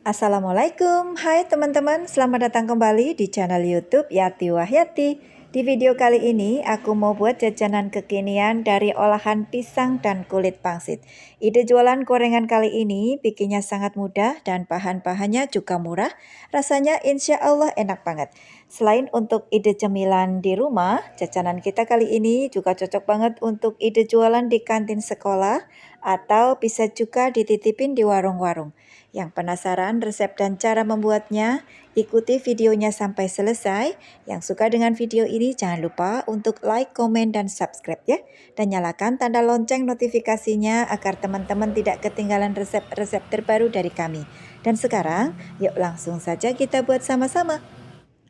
Assalamualaikum, hai teman-teman, selamat datang kembali di channel YouTube Yati Wahyati. Di video kali ini aku mau buat jajanan kekinian dari olahan pisang dan kulit pangsit. Ide jualan gorengan kali ini bikinnya sangat mudah dan bahan-bahannya juga murah. Rasanya insya Allah enak banget. Selain untuk ide cemilan di rumah, jajanan kita kali ini juga cocok banget untuk ide jualan di kantin sekolah atau bisa juga dititipin di warung-warung. Yang penasaran resep dan cara membuatnya? Ikuti videonya sampai selesai. Yang suka dengan video ini jangan lupa untuk like, komen, dan subscribe ya. Dan nyalakan tanda lonceng notifikasinya agar teman-teman tidak ketinggalan resep-resep terbaru dari kami. Dan sekarang, yuk langsung saja kita buat sama-sama.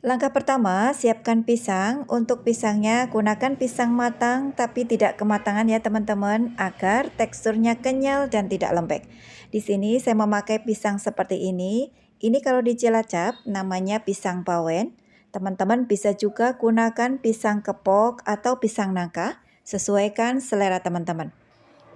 Langkah pertama, siapkan pisang. Untuk pisangnya, gunakan pisang matang tapi tidak kematangan ya teman-teman, agar teksturnya kenyal dan tidak lembek. Di sini saya memakai pisang seperti ini. Ini kalau di Cilacap namanya pisang bawen. Teman-teman bisa juga gunakan pisang kepok atau pisang nangka, sesuaikan selera teman-teman.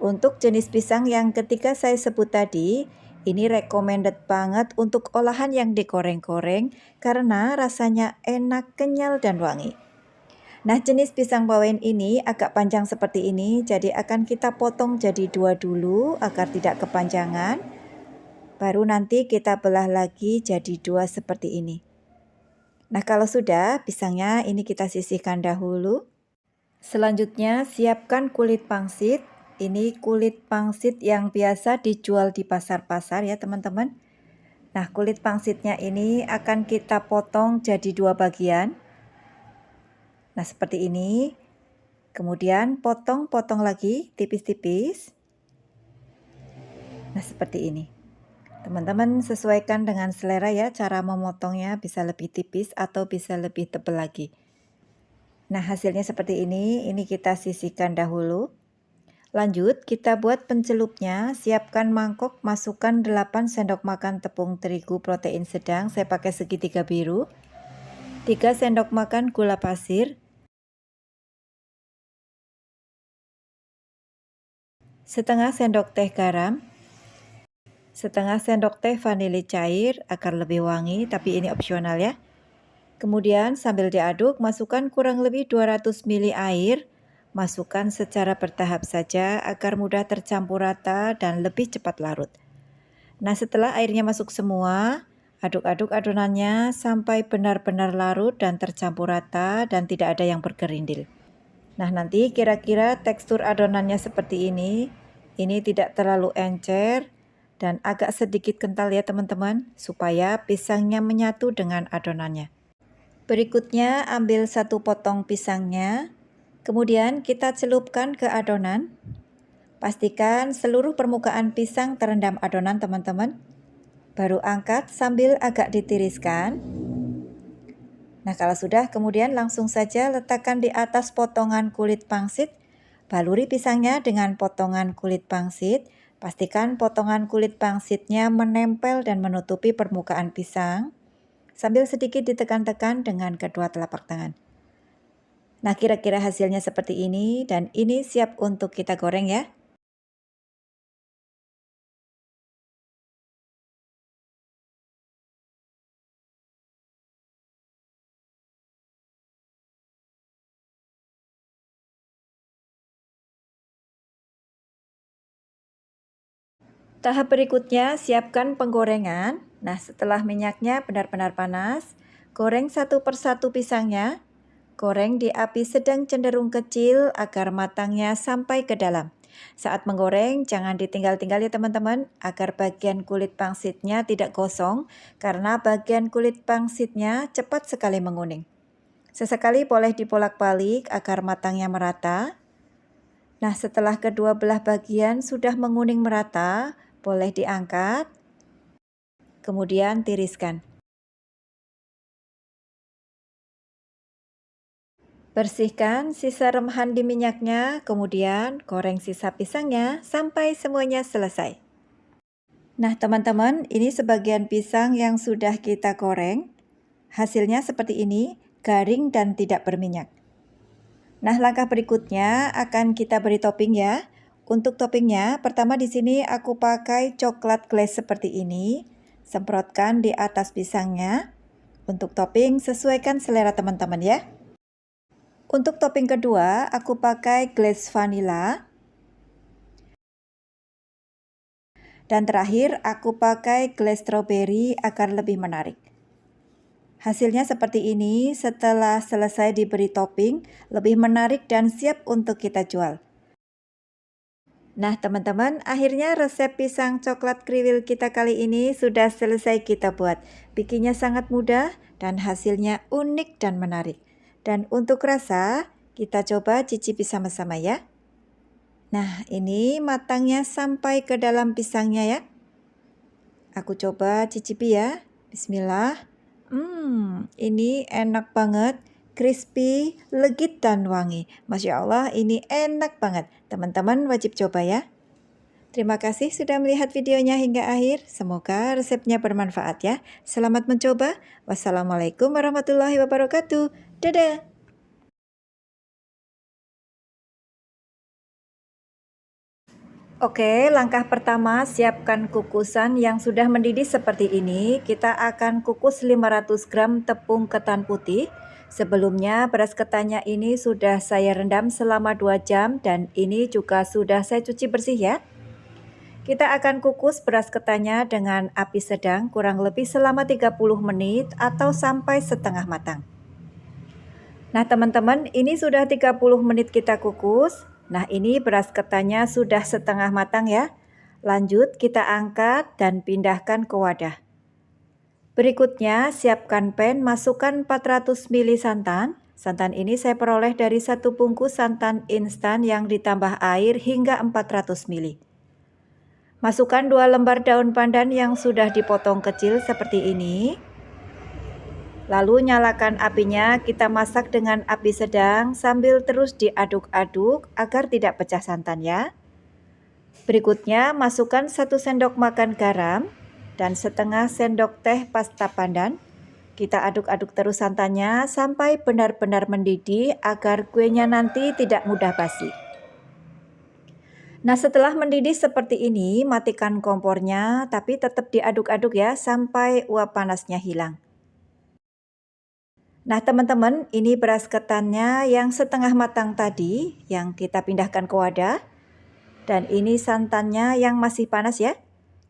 Untuk jenis pisang yang ketiga saya sebut tadi, ini recommended banget untuk olahan yang digoreng-goreng karena rasanya enak, kenyal, dan wangi. Nah, jenis pisang bawen ini agak panjang seperti ini, jadi akan kita potong jadi dua dulu agar tidak kepanjangan. Baru nanti kita belah lagi jadi dua seperti ini. Nah, kalau sudah, pisangnya ini kita sisihkan dahulu. Selanjutnya, siapkan kulit pangsit. Ini kulit pangsit yang biasa dijual di pasar-pasar ya teman-teman. Nah, kulit pangsitnya ini akan kita potong jadi dua bagian. Nah, seperti ini. Kemudian potong-potong lagi tipis-tipis. Nah, seperti ini. Teman-teman sesuaikan dengan selera ya, cara memotongnya bisa lebih tipis atau bisa lebih tebal lagi. Nah, hasilnya seperti ini kita sisihkan dahulu. Lanjut, kita buat pencelupnya. Siapkan mangkok, masukkan 8 sendok makan tepung terigu protein sedang, saya pakai segitiga biru. 3 sendok makan gula pasir. Setengah sendok teh garam. Setengah sendok teh vanili cair agar lebih wangi, tapi ini opsional ya. Kemudian sambil diaduk, masukkan kurang lebih 200 ml air. Masukkan secara bertahap saja agar mudah tercampur rata dan lebih cepat larut. Nah, setelah airnya masuk semua, aduk-aduk adonannya sampai benar-benar larut dan tercampur rata dan tidak ada yang bergerindil. Nah, nanti kira-kira tekstur adonannya seperti ini. Ini tidak terlalu encer dan agak sedikit kental ya teman-teman, supaya pisangnya menyatu dengan adonannya. Berikutnya ambil satu potong pisangnya, kemudian kita celupkan ke adonan. Pastikan seluruh permukaan pisang terendam adonan teman-teman. Baru angkat sambil agak ditiriskan. Nah, kalau sudah, kemudian langsung saja letakkan di atas potongan kulit pangsit. Baluri pisangnya dengan potongan kulit pangsit. Pastikan potongan kulit pangsitnya menempel dan menutupi permukaan pisang. Sambil sedikit ditekan-tekan dengan kedua telapak tangan. Nah, kira-kira hasilnya seperti ini dan ini siap untuk kita goreng ya. Tahap berikutnya, siapkan penggorengan. Nah, setelah minyaknya benar-benar panas, goreng satu persatu pisangnya. Goreng di api sedang cenderung kecil agar matangnya sampai ke dalam. Saat menggoreng, jangan ditinggal-tinggal ya teman-teman, agar bagian kulit pangsitnya tidak gosong, karena bagian kulit pangsitnya cepat sekali menguning. Sesekali boleh dibolak-balik agar matangnya merata. Nah, setelah kedua belah bagian sudah menguning merata, boleh diangkat, kemudian tiriskan. Bersihkan sisa remahan di minyaknya, kemudian goreng sisa pisangnya sampai semuanya selesai. Nah, teman-teman, ini sebagian pisang yang sudah kita goreng. Hasilnya seperti ini, garing dan tidak berminyak. Nah, langkah berikutnya akan kita beri topping ya. Untuk toppingnya, pertama di sini aku pakai coklat glaze seperti ini. Semprotkan di atas pisangnya. Untuk topping, sesuaikan selera teman-teman ya. Untuk topping kedua, aku pakai glaze vanilla. Dan terakhir, aku pakai glaze strawberry agar lebih menarik. Hasilnya seperti ini setelah selesai diberi topping, lebih menarik dan siap untuk kita jual. Nah teman-teman, akhirnya resep pisang coklat kriwil kita kali ini sudah selesai kita buat. Bikinnya sangat mudah dan hasilnya unik dan menarik. Dan untuk rasa, kita coba cicipi sama-sama ya. Nah ini matangnya sampai ke dalam pisangnya ya. Aku coba cicipi ya. Bismillah. Ini enak banget, crispy, legit dan wangi. Masya Allah, ini enak banget. Teman-teman wajib coba ya. Terima kasih sudah melihat videonya hingga akhir. Semoga resepnya bermanfaat ya. Selamat mencoba. Wassalamualaikum warahmatullahi wabarakatuh. Dadah. Oke, langkah pertama siapkan kukusan yang sudah mendidih seperti ini. Kita akan kukus 500 gram tepung ketan putih. Sebelumnya beras ketannya ini sudah saya rendam selama 2 jam dan ini juga sudah saya cuci bersih ya. Kita akan kukus beras ketannya dengan api sedang kurang lebih selama 30 menit atau sampai setengah matang. Nah teman-teman, ini sudah 30 menit kita kukus. Nah ini beras ketannya sudah setengah matang ya. Lanjut kita angkat dan pindahkan ke wadah. Berikutnya siapkan pan, masukkan 400 ml santan. Santan ini saya peroleh dari 1 bungkus santan instan yang ditambah air hingga 400 ml. Masukkan 2 lembar daun pandan yang sudah dipotong kecil seperti ini. Lalu nyalakan apinya, kita masak dengan api sedang sambil terus diaduk-aduk agar tidak pecah santan ya. Berikutnya masukkan 1 sendok makan garam dan setengah sendok teh pasta pandan. Kita aduk-aduk terus santannya sampai benar-benar mendidih agar kuenya nanti tidak mudah basi. Nah setelah mendidih seperti ini, matikan kompornya tapi tetap diaduk-aduk ya sampai uap panasnya hilang. Nah teman-teman, ini beras ketannya yang setengah matang tadi yang kita pindahkan ke wadah. Dan ini santannya yang masih panas ya.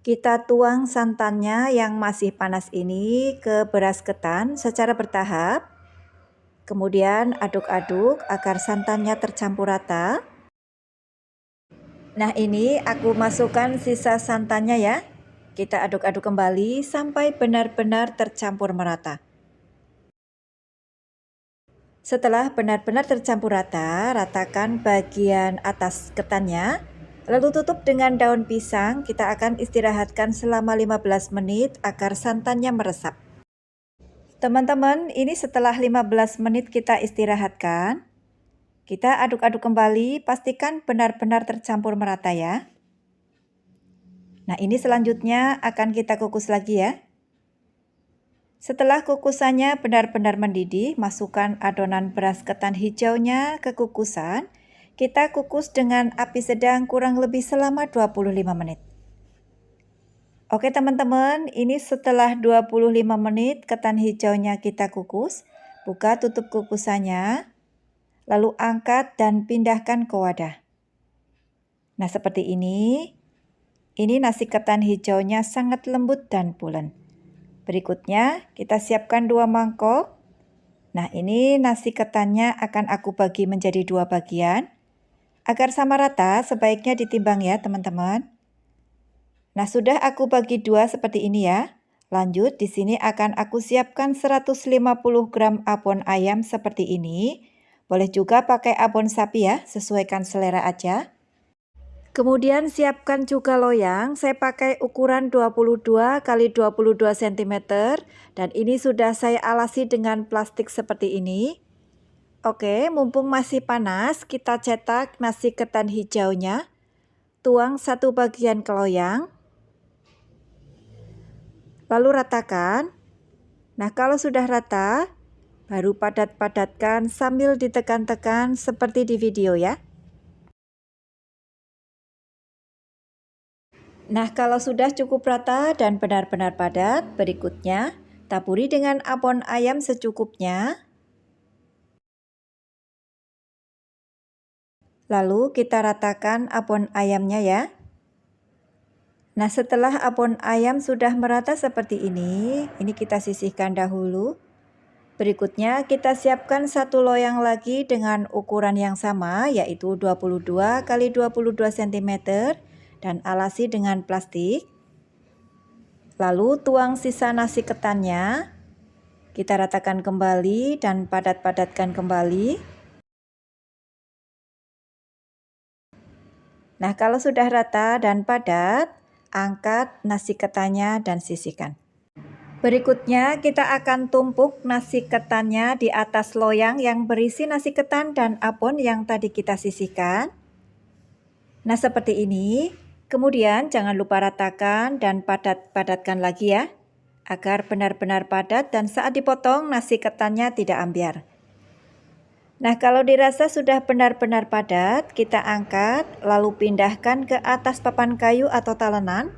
Kita tuang santannya yang masih panas ini ke beras ketan secara bertahap. Kemudian aduk-aduk agar santannya tercampur rata. Nah ini aku masukkan sisa santannya ya. Kita aduk-aduk kembali sampai benar-benar tercampur merata. Setelah benar-benar tercampur rata, ratakan bagian atas ketannya. Lalu tutup dengan daun pisang. Kita akan istirahatkan selama 15 menit agar santannya meresap. Teman-teman, ini setelah 15 menit kita istirahatkan. Kita aduk-aduk kembali, pastikan benar-benar tercampur merata ya. Nah, ini selanjutnya akan kita kukus lagi ya. Setelah kukusannya benar-benar mendidih, masukkan adonan beras ketan hijaunya ke kukusan. Kita kukus dengan api sedang kurang lebih selama 25 menit. Oke teman-teman, ini setelah 25 menit ketan hijaunya kita kukus. Buka tutup kukusannya, lalu angkat dan pindahkan ke wadah. Nah seperti ini. Ini nasi ketan hijaunya sangat lembut dan pulen. Berikutnya kita siapkan 2 mangkok. Nah ini nasi ketannya akan aku bagi menjadi 2 bagian. Agar sama rata sebaiknya ditimbang ya teman-teman. Nah sudah aku bagi 2 seperti ini ya. Lanjut di sini akan aku siapkan 150 gram abon ayam seperti ini. Boleh juga pakai abon sapi ya, sesuaikan selera aja. Kemudian siapkan juga loyang, saya pakai ukuran 22 x 22 cm dan ini sudah saya alasi dengan plastik seperti ini. Oke, mumpung masih panas, kita cetak nasi ketan hijaunya. Tuang 1 bagian ke loyang. Lalu ratakan. Nah, kalau sudah rata, baru padat-padatkan sambil ditekan-tekan seperti di video ya. Nah, kalau sudah cukup rata dan benar-benar padat, berikutnya taburi dengan abon ayam secukupnya. Lalu kita ratakan abon ayamnya ya. Nah, setelah abon ayam sudah merata seperti ini kita sisihkan dahulu. Berikutnya kita siapkan satu loyang lagi dengan ukuran yang sama, yaitu 22 x 22 cm dan alasi dengan plastik. Lalu tuang sisa nasi ketannya, kita ratakan kembali dan padat-padatkan kembali. Nah, kalau sudah rata dan padat, angkat nasi ketannya dan sisihkan. Berikutnya kita akan tumpuk nasi ketannya di atas loyang yang berisi nasi ketan dan abon yang tadi kita sisihkan. Nah, seperti ini. Kemudian jangan lupa ratakan dan padat-padatkan lagi ya, agar benar-benar padat dan saat dipotong nasi ketannya tidak ambiar. Nah, kalau dirasa sudah benar-benar padat, kita angkat lalu pindahkan ke atas papan kayu atau talenan.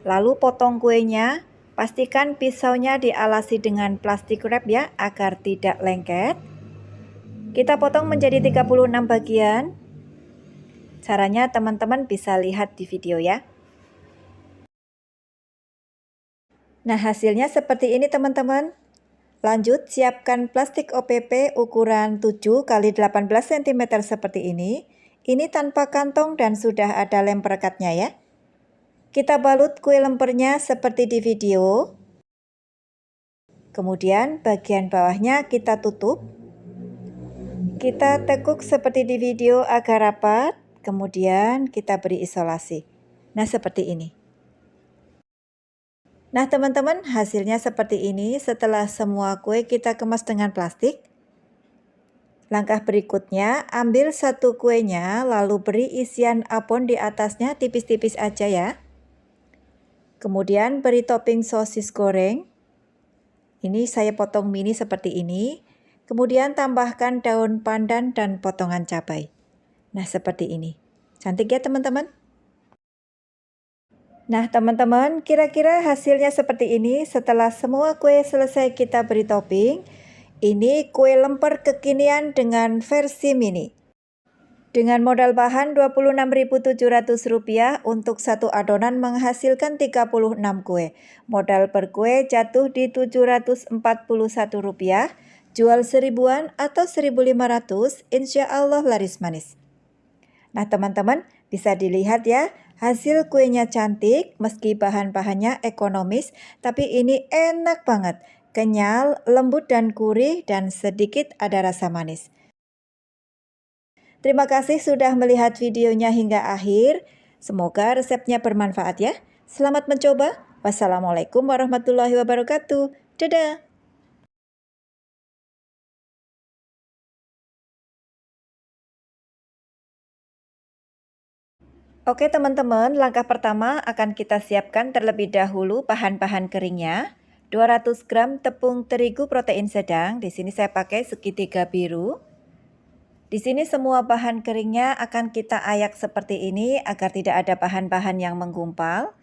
Lalu potong kuenya. Pastikan pisaunya dialasi dengan plastik wrap ya, agar tidak lengket. Kita potong menjadi 36 bagian. Caranya teman-teman bisa lihat di video ya. Nah, hasilnya seperti ini teman-teman. Lanjut, siapkan plastik OPP ukuran 7 x 18 cm seperti ini. Ini tanpa kantong dan sudah ada lem perekatnya ya. Kita balut kue lempernya seperti di video. Kemudian bagian bawahnya kita tutup. Kita tekuk seperti di video agar rapat. Kemudian kita beri isolasi. Nah, seperti ini. Nah, teman-teman, hasilnya seperti ini setelah semua kue kita kemas dengan plastik. Langkah berikutnya, ambil satu kuenya lalu beri isian abon di atasnya tipis-tipis aja ya. Kemudian beri topping sosis goreng. Ini saya potong mini seperti ini. Kemudian tambahkan daun pandan dan potongan cabai. Nah, seperti ini. Cantik ya teman-teman? Nah, teman-teman, kira-kira hasilnya seperti ini setelah semua kue selesai kita beri topping. Ini kue lemper kekinian dengan versi mini. Dengan modal bahan Rp26.700 untuk satu adonan menghasilkan 36 kue. Modal per kue jatuh di Rp741, jual seribuan atau 1.500, insya Allah laris manis. Nah teman-teman, bisa dilihat ya, hasil kuenya cantik meski bahan-bahannya ekonomis, tapi ini enak banget. Kenyal, lembut dan gurih dan sedikit ada rasa manis. Terima kasih sudah melihat videonya hingga akhir. Semoga resepnya bermanfaat ya. Selamat mencoba. Wassalamualaikum warahmatullahi wabarakatuh. Dadah. Oke teman-teman, langkah pertama akan kita siapkan terlebih dahulu bahan-bahan keringnya. 200 gram tepung terigu protein sedang. Di sini saya pakai segitiga biru. Di sini semua bahan keringnya akan kita ayak seperti ini agar tidak ada bahan-bahan yang menggumpal.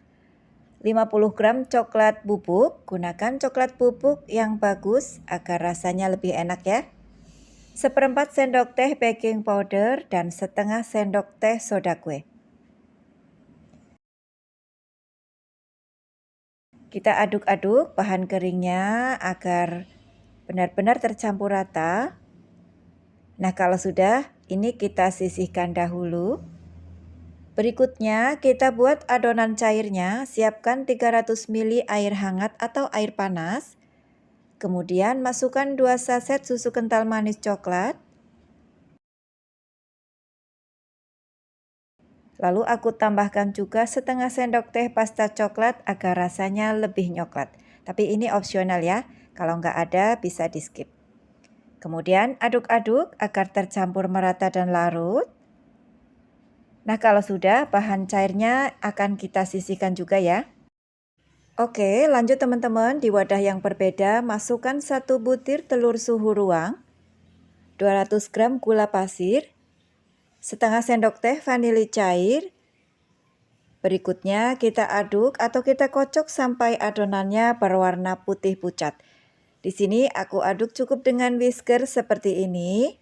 50 gram coklat bubuk, gunakan coklat bubuk yang bagus agar rasanya lebih enak ya. 1/4 sendok teh baking powder dan setengah sendok teh soda kue. Kita aduk-aduk bahan keringnya agar benar-benar tercampur rata. Nah, kalau sudah, ini kita sisihkan dahulu. Berikutnya, kita buat adonan cairnya. Siapkan 300 ml air hangat atau air panas. Kemudian masukkan 2 saset susu kental manis coklat. Lalu aku tambahkan juga setengah sendok teh pasta coklat agar rasanya lebih nyoklat. Tapi ini opsional ya, kalau nggak ada bisa di skip. Kemudian aduk-aduk agar tercampur merata dan larut. Nah, kalau sudah, bahan cairnya akan kita sisihkan juga ya. Oke, lanjut teman-teman. Di wadah yang berbeda, masukkan 1 butir telur suhu ruang, 200 gram gula pasir, setengah sendok teh vanili cair. Berikutnya kita aduk atau kita kocok sampai adonannya berwarna putih pucat. Di sini aku aduk cukup dengan whisker seperti ini.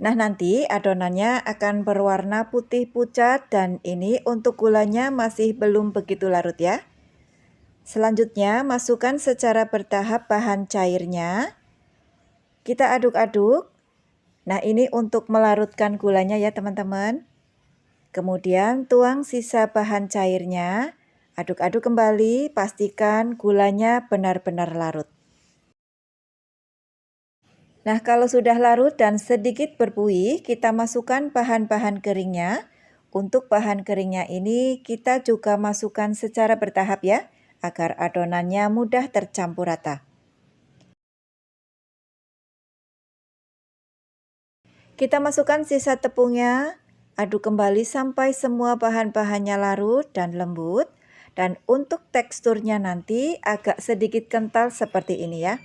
Nah, nanti adonannya akan berwarna putih pucat dan ini untuk gulanya masih belum begitu larut ya. Selanjutnya masukkan secara bertahap bahan cairnya. Kita aduk-aduk. Nah, ini untuk melarutkan gulanya ya teman-teman. Kemudian tuang sisa bahan cairnya. Aduk-aduk kembali, pastikan gulanya benar-benar larut. Nah, kalau sudah larut dan sedikit berbuih, kita masukkan bahan-bahan keringnya. Untuk bahan keringnya ini kita juga masukkan secara bertahap ya, agar adonannya mudah tercampur rata. Kita masukkan sisa tepungnya, aduk kembali sampai semua bahan-bahannya larut dan lembut. Dan untuk teksturnya nanti agak sedikit kental seperti ini ya.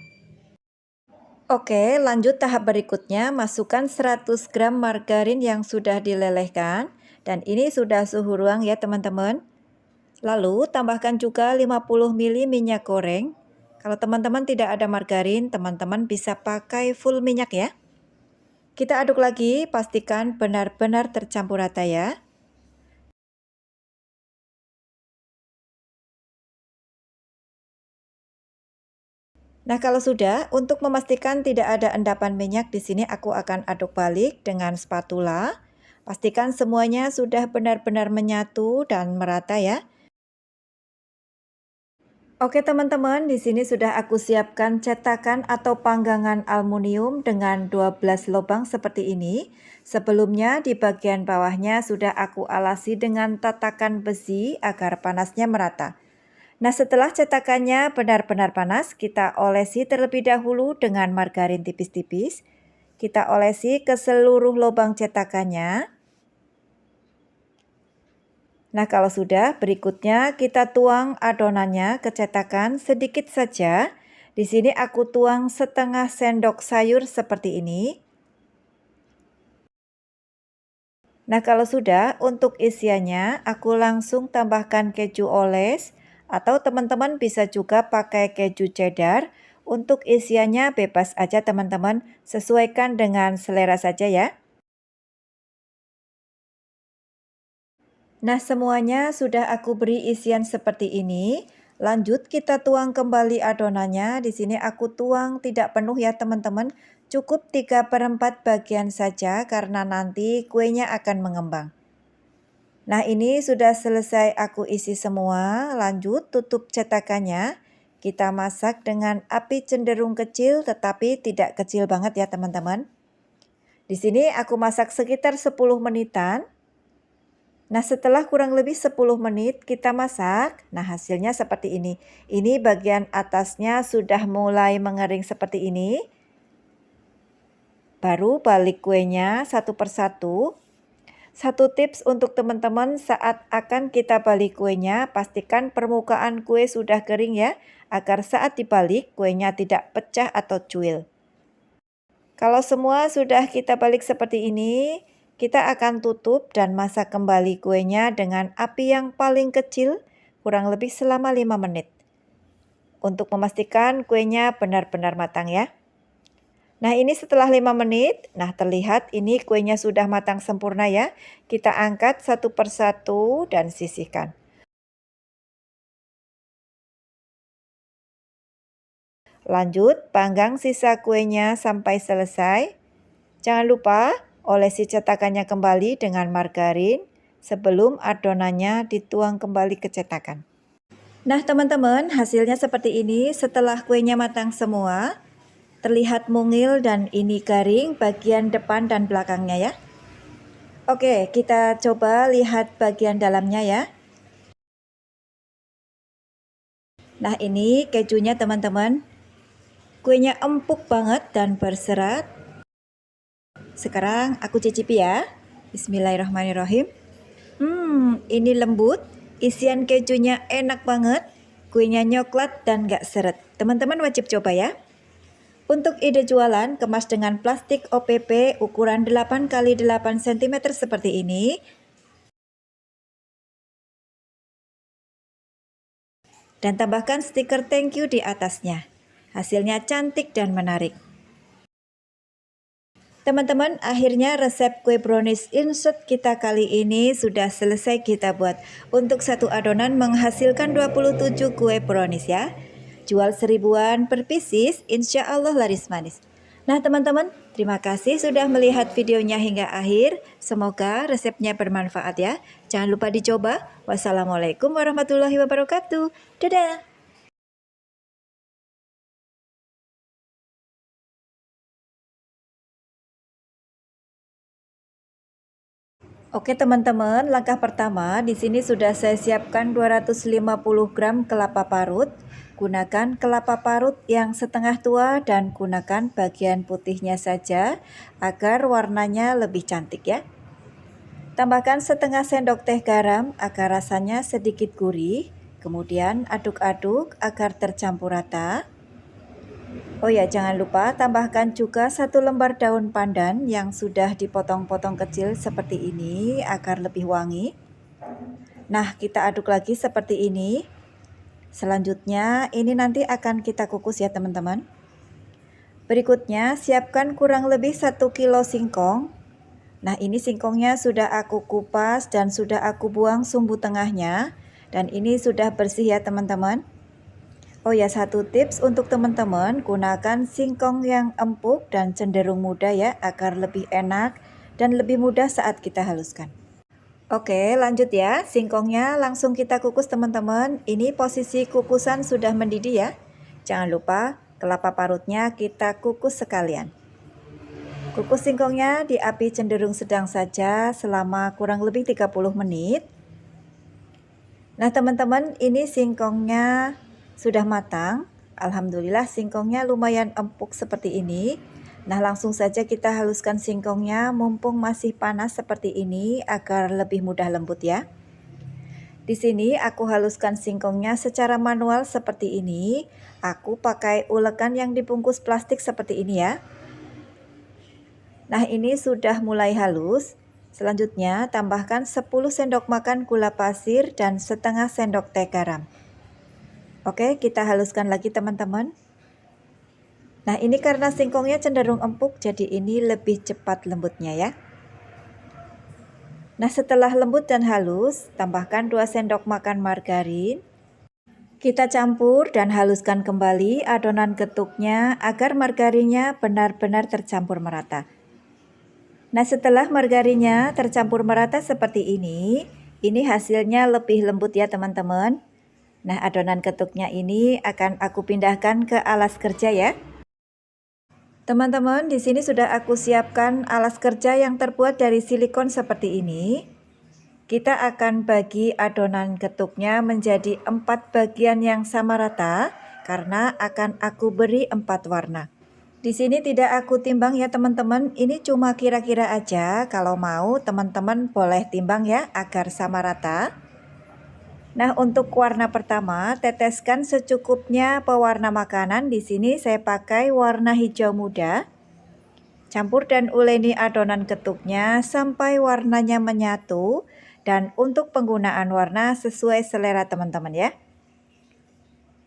Oke, lanjut tahap berikutnya, masukkan 100 gram margarin yang sudah dilelehkan. Dan ini sudah suhu ruang ya teman-teman. Lalu tambahkan juga 50 ml minyak goreng. Kalau teman-teman tidak ada margarin, teman-teman bisa pakai full minyak ya. Kita aduk lagi, pastikan benar-benar tercampur rata ya. Nah, kalau sudah, untuk memastikan tidak ada endapan minyak di sini aku akan aduk balik dengan spatula. Pastikan semuanya sudah benar-benar menyatu dan merata ya. Oke teman-teman, di sini sudah aku siapkan cetakan atau panggangan aluminium dengan 12 lubang seperti ini. Sebelumnya di bagian bawahnya sudah aku alasi dengan tatakan besi agar panasnya merata. Nah, setelah cetakannya benar-benar panas, kita olesi terlebih dahulu dengan margarin tipis-tipis. Kita olesi ke seluruh lubang cetakannya. Nah, kalau sudah, berikutnya kita tuang adonannya ke cetakan sedikit saja. Di sini aku tuang setengah sendok sayur seperti ini. Nah, kalau sudah, untuk isiannya aku langsung tambahkan keju oles atau teman-teman bisa juga pakai keju cheddar. Untuk isiannya bebas aja teman-teman, sesuaikan dengan selera saja ya. Nah, semuanya sudah aku beri isian seperti ini. Lanjut kita tuang kembali adonannya. Di sini aku tuang tidak penuh ya teman-teman. Cukup 3/4 bagian saja karena nanti kuenya akan mengembang. Nah, ini sudah selesai aku isi semua. Lanjut tutup cetakannya. Kita masak dengan api cenderung kecil tetapi tidak kecil banget ya teman-teman. Di sini aku masak sekitar 10 menitan. Nah, setelah kurang lebih 10 menit kita masak. Nah, hasilnya seperti ini. Ini bagian atasnya sudah mulai mengering seperti ini. Baru balik kuenya satu persatu. Satu tips untuk teman-teman saat akan kita balik kuenya, pastikan permukaan kue sudah kering ya, agar saat dibalik kuenya tidak pecah atau cuil. Kalau semua sudah kita balik seperti ini, kita akan tutup dan masak kembali kuenya dengan api yang paling kecil, kurang lebih selama 5 menit. Untuk memastikan kuenya benar-benar matang ya. Nah, ini setelah 5 menit, nah terlihat ini kuenya sudah matang sempurna ya. Kita angkat satu persatu dan sisihkan. Lanjut, panggang sisa kuenya sampai selesai. Jangan lupa olesi cetakannya kembali dengan margarin sebelum adonannya dituang kembali ke cetakan. Nah, teman-teman, hasilnya seperti ini setelah kuenya matang semua. Terlihat mungil dan ini garing bagian depan dan belakangnya ya. Oke, kita coba lihat bagian dalamnya ya. Nah, ini kejunya teman-teman. Kuenya empuk banget dan berserat. Sekarang aku cicipi ya. Bismillahirrahmanirrahim. Ini lembut. Isian kejunya enak banget. Kuenya coklat dan gak seret. Teman-teman wajib coba ya. Untuk ide jualan, kemas dengan plastik OPP ukuran 8 x 8 cm seperti ini. Dan tambahkan stiker thank you di atasnya. Hasilnya cantik dan menarik. Teman-teman, akhirnya resep kue brownies insert kita kali ini sudah selesai kita buat. Untuk satu adonan menghasilkan 27 kue brownies ya. Jual 1000-an per pieces, insya Allah laris manis. Nah teman-teman, terima kasih sudah melihat videonya hingga akhir. Semoga resepnya bermanfaat ya. Jangan lupa dicoba. Wassalamualaikum warahmatullahi wabarakatuh. Dadah! Oke teman-teman, langkah pertama di sini sudah saya siapkan 250 gram kelapa parut. Gunakan kelapa parut yang setengah tua dan gunakan bagian putihnya saja agar warnanya lebih cantik ya. Tambahkan setengah sendok teh garam agar rasanya sedikit gurih. Kemudian aduk-aduk agar tercampur rata. Oh ya, jangan lupa tambahkan juga 1 lembar daun pandan yang sudah dipotong-potong kecil seperti ini agar lebih wangi. Nah, kita aduk lagi seperti ini. Selanjutnya, ini nanti akan kita kukus ya teman-teman. Berikutnya, siapkan kurang lebih 1 kilo singkong. Nah, ini singkongnya sudah aku kupas dan sudah aku buang sumbu tengahnya. Dan ini sudah bersih ya teman-teman. Oh ya, satu tips untuk teman-teman, gunakan singkong yang empuk dan cenderung muda ya, agar lebih enak dan lebih mudah saat kita haluskan. Oke, lanjut ya, singkongnya langsung kita kukus teman-teman. Ini posisi kukusan sudah mendidih ya. Jangan lupa kelapa parutnya kita kukus sekalian. Kukus singkongnya di api cenderung sedang saja selama kurang lebih 30 menit. Nah teman-teman, ini singkongnya sudah matang. Alhamdulillah singkongnya lumayan empuk seperti ini. Nah langsung saja kita haluskan singkongnya mumpung masih panas seperti ini agar lebih mudah lembut ya. Di sini aku haluskan singkongnya secara manual seperti ini. Aku pakai ulekan yang dibungkus plastik seperti ini ya. Nah ini sudah mulai halus. Selanjutnya tambahkan 10 sendok makan gula pasir dan setengah sendok teh garam. Oke, kita haluskan lagi teman-teman. Nah, ini karena singkongnya cenderung empuk, jadi ini lebih cepat lembutnya ya. Nah, setelah lembut dan halus, tambahkan 2 sendok makan margarin. Kita campur dan haluskan kembali adonan getuknya agar margarinnya benar-benar tercampur merata. Nah, setelah margarinnya tercampur merata seperti ini hasilnya lebih lembut ya teman-teman. Nah, adonan getuknya ini akan aku pindahkan ke alas kerja ya. Teman-teman, di sini sudah aku siapkan alas kerja yang terbuat dari silikon seperti ini. Kita akan bagi adonan getuknya menjadi 4 bagian yang sama rata karena akan aku beri 4 warna. Di sini tidak aku timbang ya teman-teman, ini cuma kira-kira aja. Kalau mau teman-teman boleh timbang ya agar sama rata. Nah, untuk warna pertama, teteskan secukupnya pewarna makanan. Di sini saya pakai warna hijau muda. Campur dan uleni adonan getuknya sampai warnanya menyatu. Dan untuk penggunaan warna sesuai selera teman-teman ya.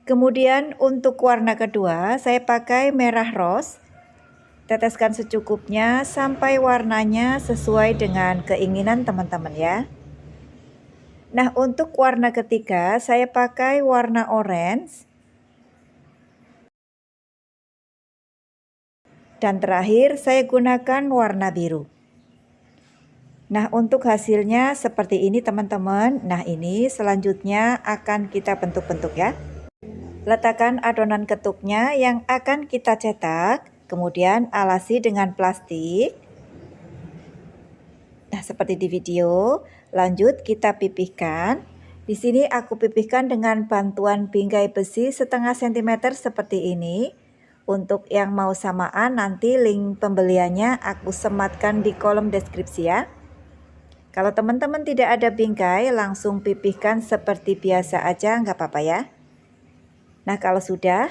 Kemudian untuk warna kedua, saya pakai merah rose. Teteskan secukupnya sampai warnanya sesuai dengan keinginan teman-teman ya. Nah, untuk warna ketiga saya pakai warna orange. Dan terakhir saya gunakan warna biru. Nah, untuk hasilnya seperti ini teman-teman. Nah, ini selanjutnya akan kita bentuk-bentuk ya. Letakkan adonan ketuknya yang akan kita cetak, kemudian alasi dengan plastik. Nah, seperti di video. Lanjut kita pipihkan. Di sini aku pipihkan dengan bantuan bingkai besi setengah sentimeter seperti ini. Untuk yang mau samaan nanti link pembeliannya aku sematkan di kolom deskripsi ya. Kalau teman-teman tidak ada bingkai, langsung pipihkan seperti biasa aja, nggak apa-apa ya. Nah, kalau sudah,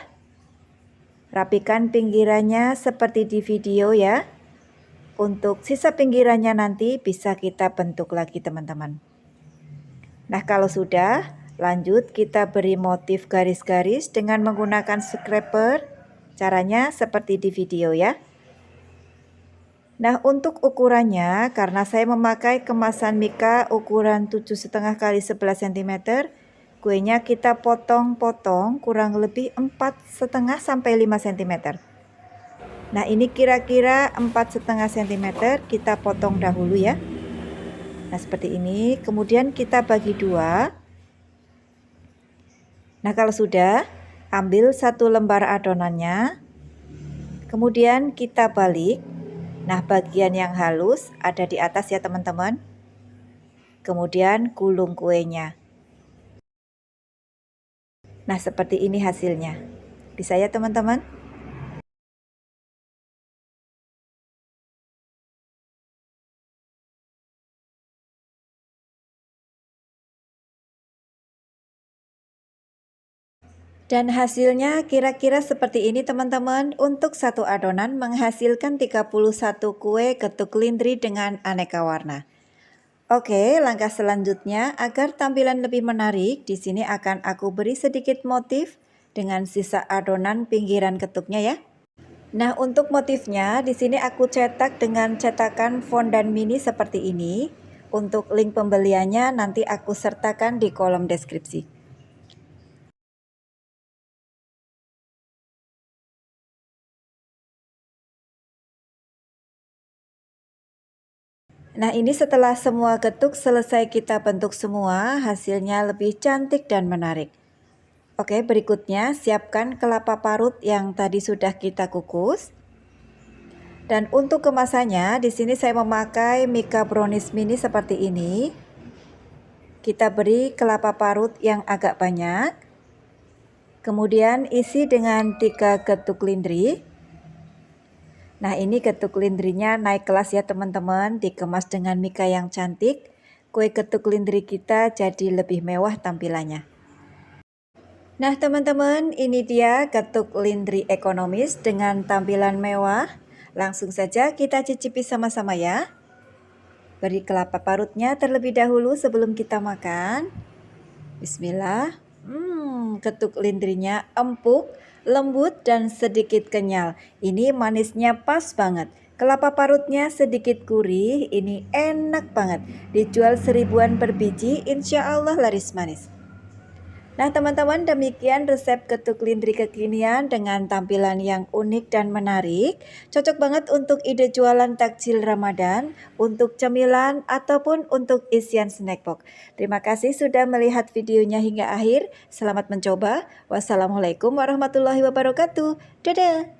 rapikan pinggirannya seperti di video ya. Untuk sisa pinggirannya nanti bisa kita bentuk lagi teman-teman. Nah, kalau sudah, Lanjut kita beri motif garis-garis dengan menggunakan scraper. Caranya seperti di video ya. Nah, untuk ukurannya, karena saya memakai kemasan mika ukuran 7,5 x 11 cm, kuenya kita potong-potong kurang lebih 4,5 sampai 5 cm. Nah, ini kira-kira 4,5 cm kita potong dahulu ya. Nah, seperti ini. Kemudian kita bagi dua. Nah, kalau sudah, ambil satu lembar adonannya. Kemudian kita balik. Nah, bagian yang halus ada di atas ya teman-teman. Kemudian gulung kuenya. Nah, seperti ini hasilnya. Bisa ya teman-teman? Dan hasilnya kira-kira seperti ini teman-teman. Untuk satu adonan menghasilkan 31 kue getuk lindri dengan aneka warna. Oke, langkah selanjutnya agar tampilan lebih menarik, di sini akan aku beri sedikit motif dengan sisa adonan pinggiran getuknya ya. Nah, untuk motifnya di sini aku cetak dengan cetakan fondan mini seperti ini. Untuk link pembeliannya nanti aku sertakan di kolom deskripsi. Nah, ini setelah semua getuk selesai kita bentuk semua, hasilnya lebih cantik dan menarik. Oke, berikutnya siapkan kelapa parut yang tadi sudah kita kukus. Dan untuk kemasannya, di sini saya memakai mika brownies mini seperti ini. Kita beri kelapa parut yang agak banyak. Kemudian isi dengan 3 getuk lindri. Nah, ini getuk lindrinya naik kelas ya teman-teman, dikemas dengan mika yang cantik. Kue getuk lindri kita jadi lebih mewah tampilannya. Nah teman-teman, ini dia getuk lindri ekonomis dengan tampilan mewah. Langsung saja kita cicipi sama-sama ya. Beri kelapa parutnya terlebih dahulu sebelum kita makan. Bismillah. Getuk lindrinya empuk, lembut dan sedikit kenyal. Ini manisnya pas banget. Kelapa parutnya sedikit gurih, ini enak banget. Dijual 1000-an per biji, insya Allah laris manis. Nah teman-teman, demikian resep getuk lindri kekinian dengan tampilan yang unik dan menarik. Cocok banget untuk ide jualan takjil Ramadan, untuk cemilan ataupun untuk isian snack box. Terima kasih sudah melihat videonya hingga akhir. Selamat mencoba. Wassalamualaikum warahmatullahi wabarakatuh. Dadah.